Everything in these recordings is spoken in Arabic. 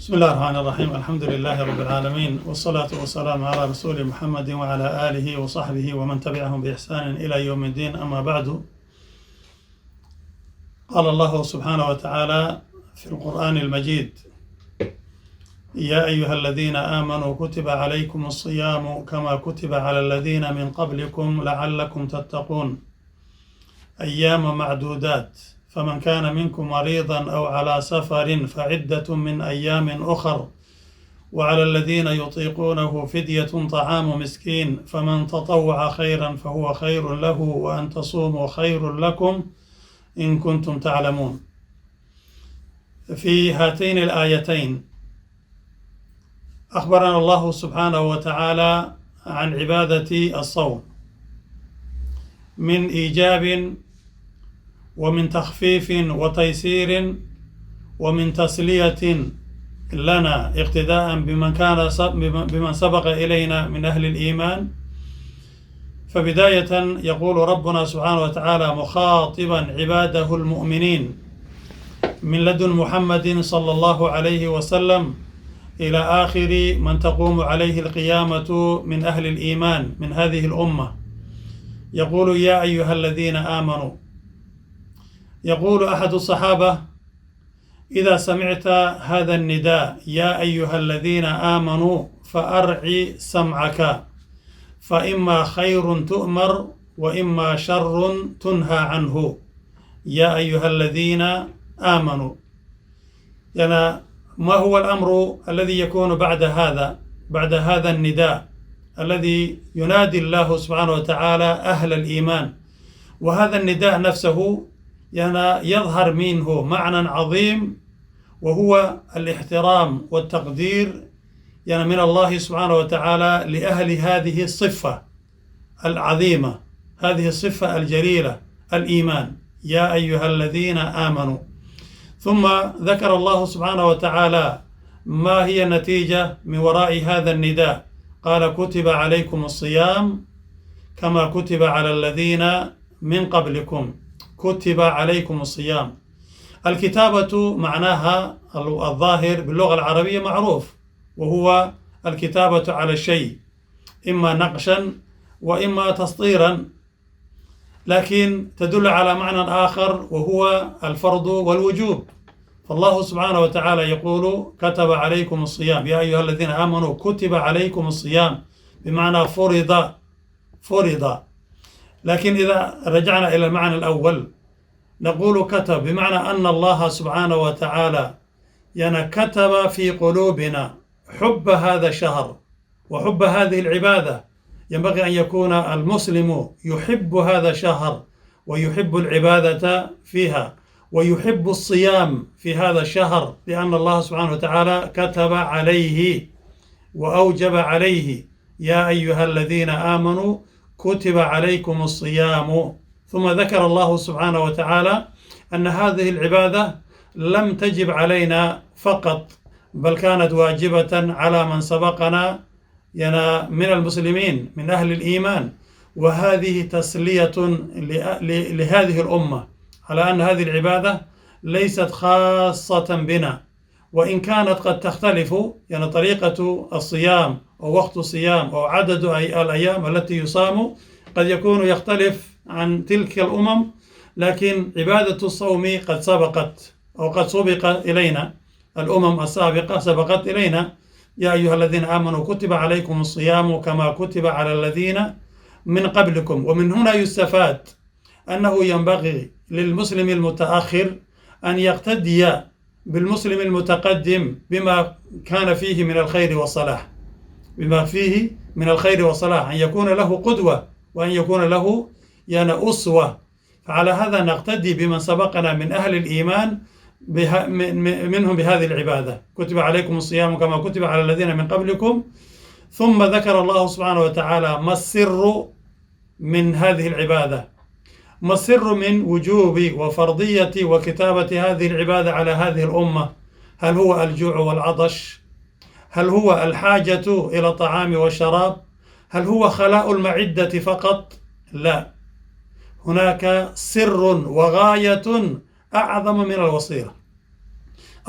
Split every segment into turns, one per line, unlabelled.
بسم الله الرحمن الرحيم. الحمد لله رب العالمين، والصلاة والسلام على رسول محمد وعلى آله وصحبه ومن تبعهم بإحسان إلى يوم الدين. أما بعد، قال الله سبحانه وتعالى في القرآن المجيد: يا أيها الذين آمنوا كتب عليكم الصيام كما كتب على الذين من قبلكم لعلكم تتقون أيام معدودات، فمن كان منكم مريضا أو على سفر فعدة من أيام أخر، وعلى الذين يطيقونه فدية طعام مسكين، فمن تطوع خيرا فهو خير له، وأن تصوموا خير لكم إن كنتم تعلمون. في هاتين الآيتين أخبرنا الله سبحانه وتعالى عن عبادة الصوم من إيجاب ومن تخفيف وتيسير ومن تسلية لنا اقتداء بمن سبق إلينا من أهل الإيمان. فبداية يقول ربنا سبحانه وتعالى مخاطبا عباده المؤمنين من لدن محمد صلى الله عليه وسلم إلى آخر من تقوم عليه القيامة من أهل الإيمان من هذه الأمة، يقول: يا أيها الذين آمنوا. يقول أحد الصحابة: إذا سمعت هذا النداء يا أيها الذين آمنوا فأرعي سمعك، فإما خير تؤمر وإما شر تنهى عنه. يا أيها الذين آمنوا، يعني ما هو الأمر الذي يكون بعد هذا النداء الذي ينادي الله سبحانه وتعالى أهل الإيمان؟ وهذا النداء نفسه يعني يظهر منه معنى عظيم، وهو الاحترام والتقدير يعني من الله سبحانه وتعالى لأهل هذه الصفة العظيمة، هذه الصفة الجليلة، الإيمان. يا أيها الذين آمنوا. ثم ذكر الله سبحانه وتعالى ما هي النتيجة من وراء هذا النداء، قال: كتب عليكم الصيام كما كتب على الذين من قبلكم. كتب عليكم الصيام. الكتابة معناها الظاهر باللغة العربية معروف، وهو الكتابة على الشيء، إما نقشا وإما تسطيرا، لكن تدل على معنى آخر وهو الفرض والوجوب. فالله سبحانه وتعالى يقول: كتب عليكم الصيام. يا أيها الذين آمنوا كتب عليكم الصيام، بمعنى فرض. لكن إذا رجعنا إلى المعنى الأول نقول كتب بمعنى أن الله سبحانه وتعالى يعني كتب في قلوبنا حب هذا الشهر وحب هذه العبادة. ينبغي أن يكون المسلم يحب هذا الشهر ويحب العبادة فيها ويحب الصيام في هذا الشهر، لأن الله سبحانه وتعالى كتب عليه وأوجب عليه: يا أيها الذين آمنوا كتب عليكم الصيام. ثم ذكر الله سبحانه وتعالى أن هذه العبادة لم تجب علينا فقط، بل كانت واجبة على من سبقنا يعني من المسلمين من أهل الإيمان. وهذه تسلية لهذه الأمة على أن هذه العبادة ليست خاصة بنا، وإن كانت قد تختلف يعني طريقة الصيام أو وقت الصيام أو عدد الأيام التي يصام قد يكون يختلف عن تلك الأمم، لكن عبادة الصوم قد سبقت أو قد سبق إلينا، الأمم السابقة سبقت إلينا. يا أيها الذين آمنوا كتب عليكم الصيام كما كتب على الذين من قبلكم. ومن هنا يستفاد أنه ينبغي للمسلم المتأخر أن يقتدي بالمسلم المتقدم بما كان فيه من الخير والصلاح، أن يكون له قدوة وأن يكون له يعني أسوة. فعلى هذا نقتدي بمن سبقنا من أهل الإيمان منهم بهذه العبادة: كتب عليكم الصيام كما كتب على الذين من قبلكم. ثم ذكر الله سبحانه وتعالى ما السر من هذه العبادة، ما السر من وجوب وفرضية وكتابة هذه العبادة على هذه الأمة. هل هو الجوع والعطش؟ هل هو الحاجة إلى الطعام والشراب؟ هل هو خلاء المعدة فقط؟ لا، هناك سر وغاية أعظم من الوسيلة.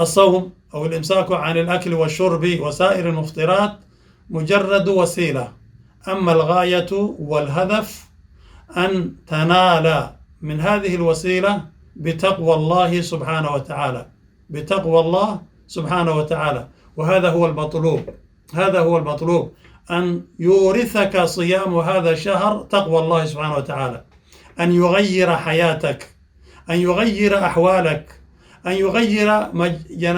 الصوم أو الإمساك عن الأكل والشرب وسائر المفطرات مجرد وسيلة، أما الغاية والهدف أن تنال من هذه الوسيلة بتقوى الله سبحانه وتعالى، بتقوى الله سبحانه وتعالى. وهذا هو المطلوب، هذا هو المطلوب، أن يورثك صيام هذا الشهر تقوى الله سبحانه وتعالى، أن يغير حياتك، أن يغير أحوالك، أن يغير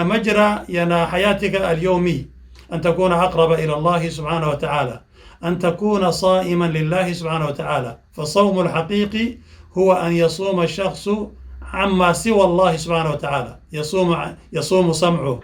مجرى حياتك اليومي، أن تكون أقرب إلى الله سبحانه وتعالى، أن تكون صائما لله سبحانه وتعالى. فالصوم الحقيقي هو أن يصوم الشخص عما سوى الله سبحانه وتعالى، يصوم سمعه،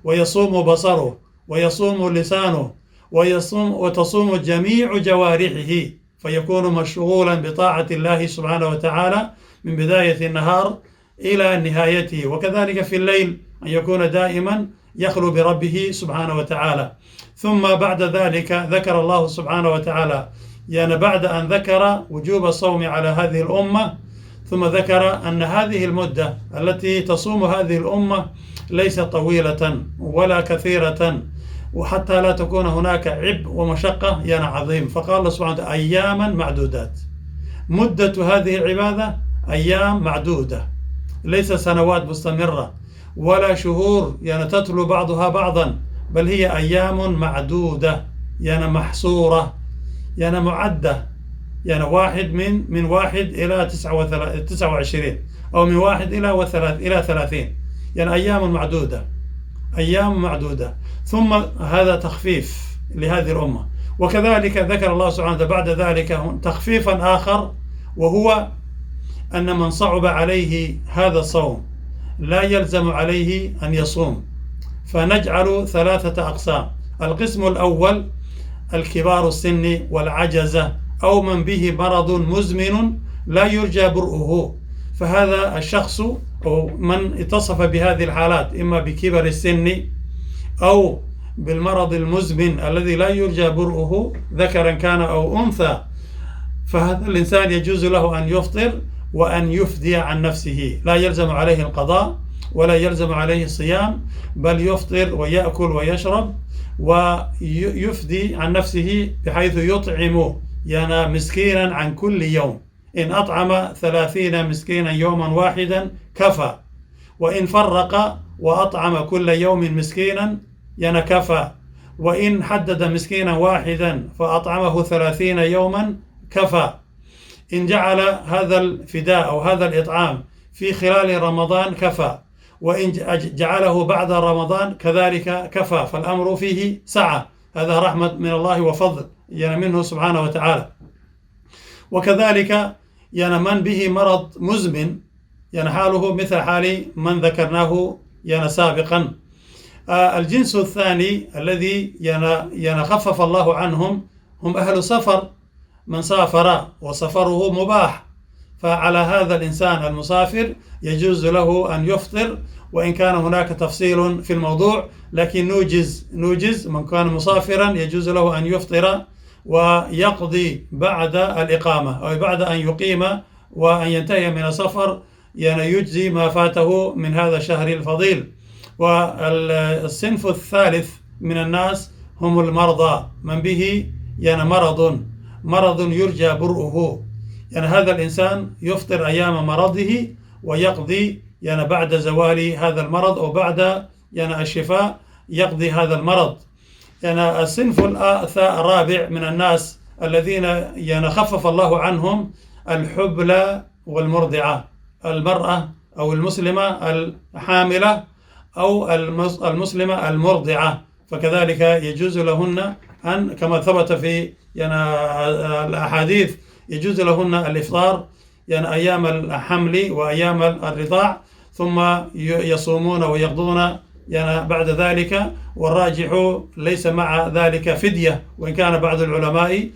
ويصوم بصره، ويصوم لسانه، وتصوم جميع جوارحه، فيكون مشغولا بطاعة الله سبحانه وتعالى من بداية النهار إلى نهايته. وكذلك في الليل أن يكون دائما يخلو بربه سبحانه وتعالى. ثم بعد ذلك ذكر الله سبحانه وتعالى بعد أن ذكر وجوب الصوم على هذه الأمة، ثم ذكر أن هذه المدة التي تصوم هذه الأمة ليست طويلة ولا كثيرة، وحتى لا تكون هناك عبء ومشقة عظيم. فقال الله سبحانه وتعالى أياما معدودات، مدة هذه العبادة أيام معدودة، ليس سنوات مستمرة ولا شهور تتلو بعضها بعضا، بل هي أيام معدودة محصورة معدة، واحد من 1 إلى 29 أو من 1 إلى 30، أيام معدودة، أيام معدودة. ثم هذا تخفيف لهذه الأمة. وكذلك ذكر الله سبحانه وتعالى بعد ذلك تخفيفا آخر، وهو أن من صعب عليه هذا الصوم لا يلزم عليه أن يصوم، فنجعل 3 أقسام. القسم الأول الكبار السن والعجزة، أو من به مرض مزمن لا يرجى برؤه، فهذا الشخص أو من اتصف بهذه الحالات إما بكبر السن أو بالمرض المزمن الذي لا يرجى برؤه ذكرا كان أو أنثى، فهذا الإنسان يجوز له أن يفطر وأن يفدي عن نفسه، لا يلزم عليه القضاء ولا يلزم عليه الصيام، بل يفطر ويأكل ويشرب ويفدي عن نفسه، بحيث يطعم مسكينا عن كل يوم. إن أطعم 30 مسكينا يوما واحدا كفى، وإن فرق وأطعم كل يوم مسكينا كفى، وإن حدد مسكينا واحدا فأطعمه 30 يوما كفى. إن جعل هذا الفداء أو هذا الإطعام في خلال رمضان كفى، وإن جعله بعد رمضان كذلك كفى، فالأمر فيه سعة، هذا رحمة من الله وفضل منه سبحانه وتعالى. وكذلك من به مرض مزمن حاله مثل حال من ذكرناه سابقا. الجنس الثاني الذي خفف الله عنهم هم أهل سفر، من سافر وسفره مباح، فعلى هذا الإنسان المسافر يجوز له أن يفطر، وإن كان هناك تفصيل في الموضوع، لكن نوجز من كان مسافرا يجوز له أن يفطر ويقضي بعد الإقامة أو بعد أن يقيم وأن ينتهي من السفر، يجزي ما فاته من هذا الشهر الفضيل. والصنف الثالث من الناس هم المرضى، من به مرض يرجى برؤه، هذا الإنسان يفطر أيام مرضه ويقضي بعد زوال هذا المرض أو بعد الشفاء يقضي هذا المرض. الصنف الرابع من الناس الذين خفف الله عنهم الحبلى والمرضعة، المرأة أو المسلمة الحاملة أو المسلمة المرضعة، فكذلك يجوز لهن أن كما ثبت في الأحاديث يجوز لهن الإفطار أيام الحمل وأيام الرضاع، ثم يصومون ويقضون بعد ذلك. والراجح ليس مع ذلك فدية، وإن كان بعض العلماء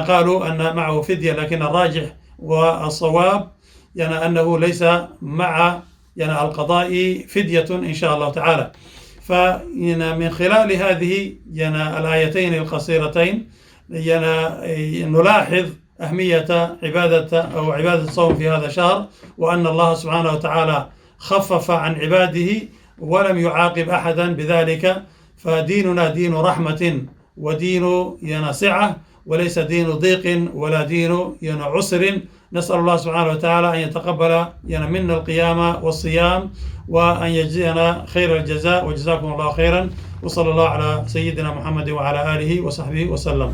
قالوا أن معه فدية، لكن الراجح والصواب أنه ليس مع القضاء فدية إن شاء الله تعالى. فمن خلال هذه الآيتين القصيرتين نلاحظ أهمية عبادة الصوم في هذا الشهر، وأن الله سبحانه وتعالى خفف عن عباده ولم يعاقب أحدا بذلك، فديننا دين رحمة ودين سعة، وليس دين ضيق ولا دين عسر. نسأل الله سبحانه وتعالى أن يتقبل منا القيام والصيام، وأن يجزينا خير الجزاء، وجزاكم الله خيرا، وصلى الله على سيدنا محمد وعلى آله وصحبه وسلم.